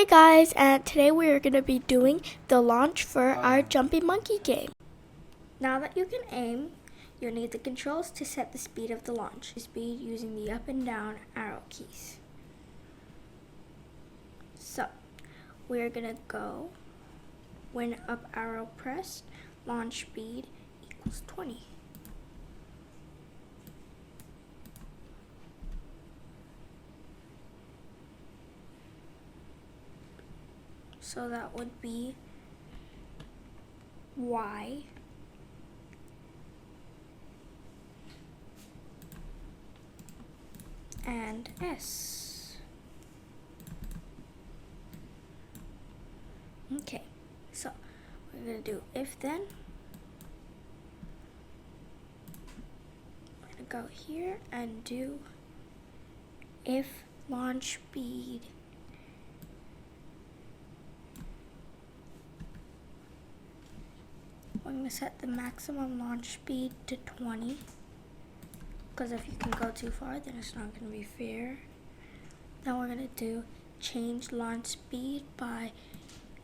Hey guys, and today we are going to be doing the launch for our jumpy monkey game. Now that you can aim, you'll need the controls to set the speed of the launch. Speed using the up and down arrow keys. So, we're going to go, when up arrow pressed, launch speed equals 20. So that would be Y and S. Okay, so we're going to do if then. We're going to go here and do if launch speed I'm going to set the maximum launch speed to 20, because if you can go too far, then it's not going to be fair. Then we're going to do change launch speed by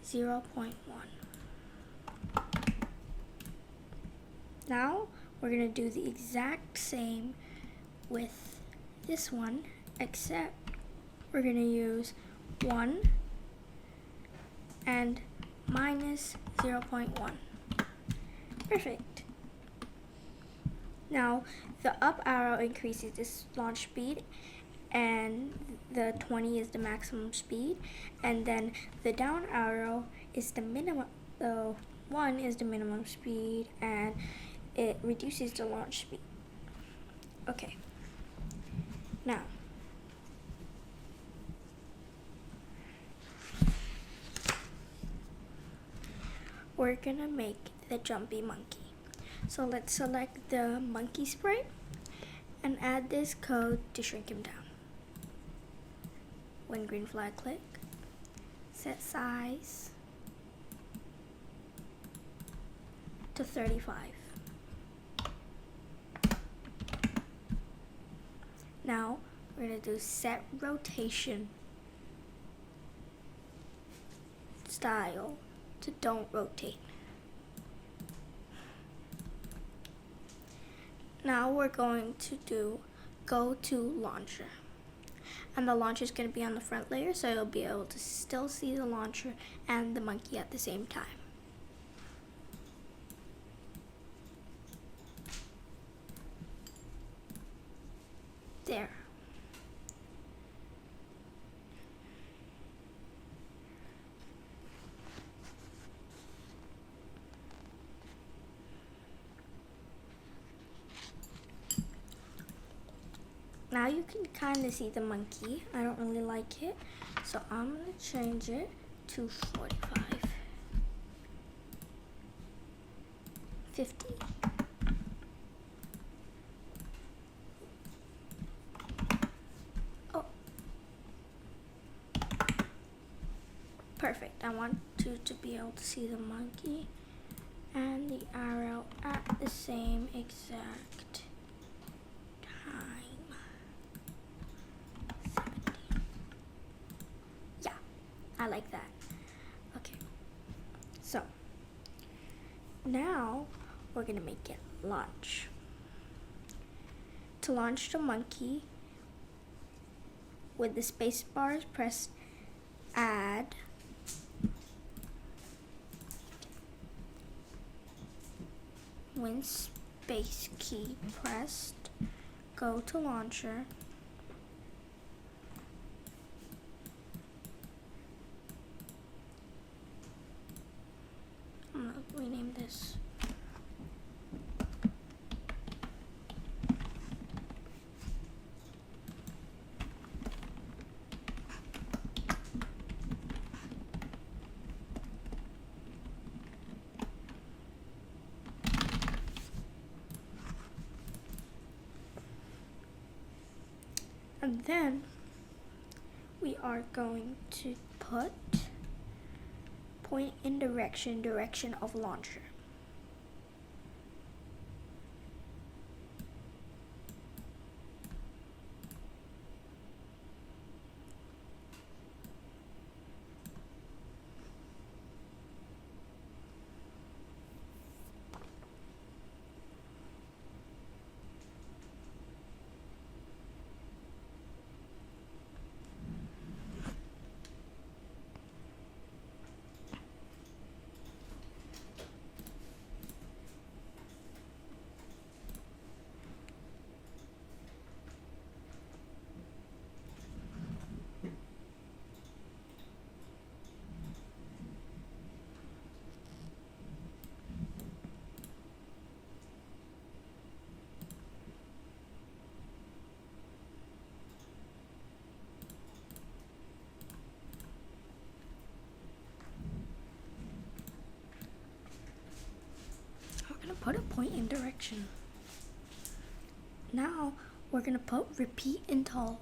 0.1. Now we're going to do the exact same with this one, except we're going to use 1 and minus 0.1. Perfect. Now the up arrow increases this launch speed, and the 20 is the maximum speed, and then the down arrow is the minimum. The 1 is the minimum speed, and it reduces the launch speed. Okay. Now we're gonna make the jumpy monkey. So let's select the monkey sprite and add this code to shrink him down. When green flag click, set size to 35. Now we're gonna do set rotation style to don't rotate. Now we're going to do go to launcher, and the launcher is going to be on the front layer, so you'll be able to still see the launcher and the monkey at the same time. There. Now you can kind of see the monkey. I don't really like it, so I'm going to change it to 45. 50. Oh. Perfect. I want you to be able to see the monkey and the arrow at the same exact time. I like that. Okay, so now we're gonna make it launch. To launch the monkey, with the space bars pressed, add when space key pressed, go to launcher, rename this. And then we are going to put point in direction of launcher. point in direction. Now we're going to put repeat in tall.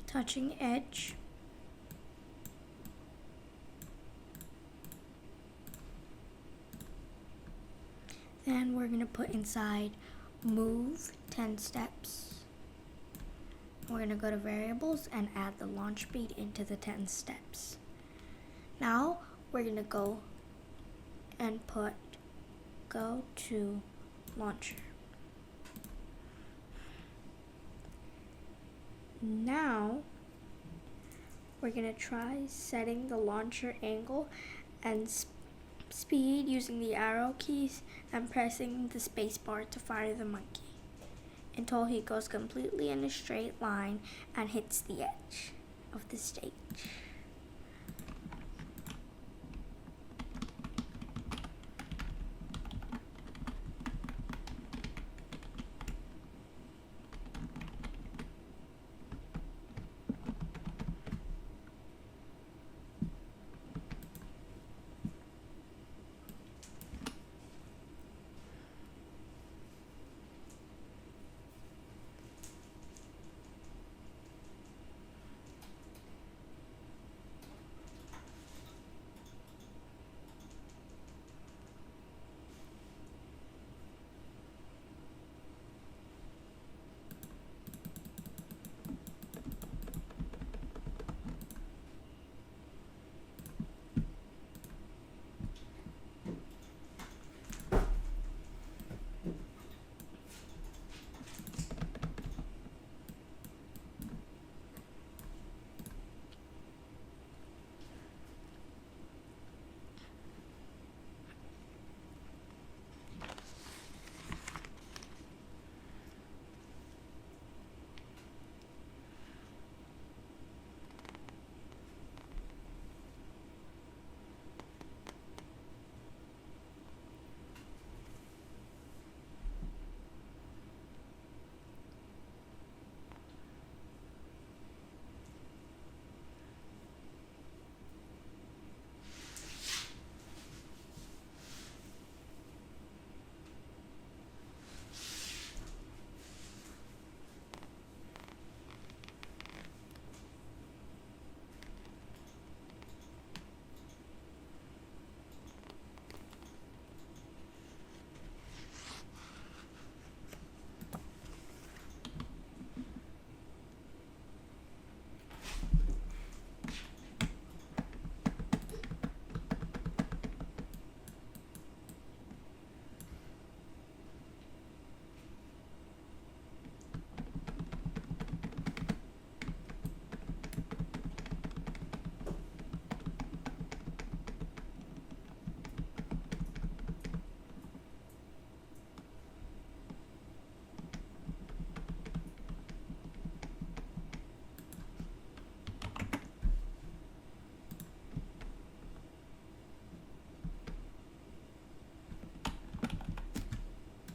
Touching edge. Then we're going to put inside move 10 steps. We're going to go to variables and add the launch speed into the 10 steps. Now we're going to go and go to launcher. Now we're going to try setting the launcher angle and speed using the arrow keys and pressing the space bar to fire the monkey until he goes completely in a straight line and hits the edge of the stage.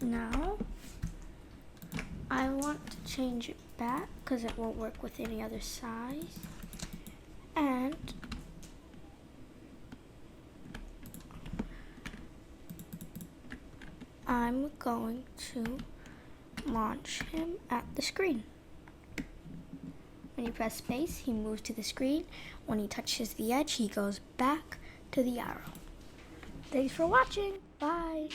Now, I want to change it back because it won't work with any other size. And I'm going to launch him at the screen. When you press space, he moves to the screen. When he touches the edge, he goes back to the arrow. Thanks for watching. Bye.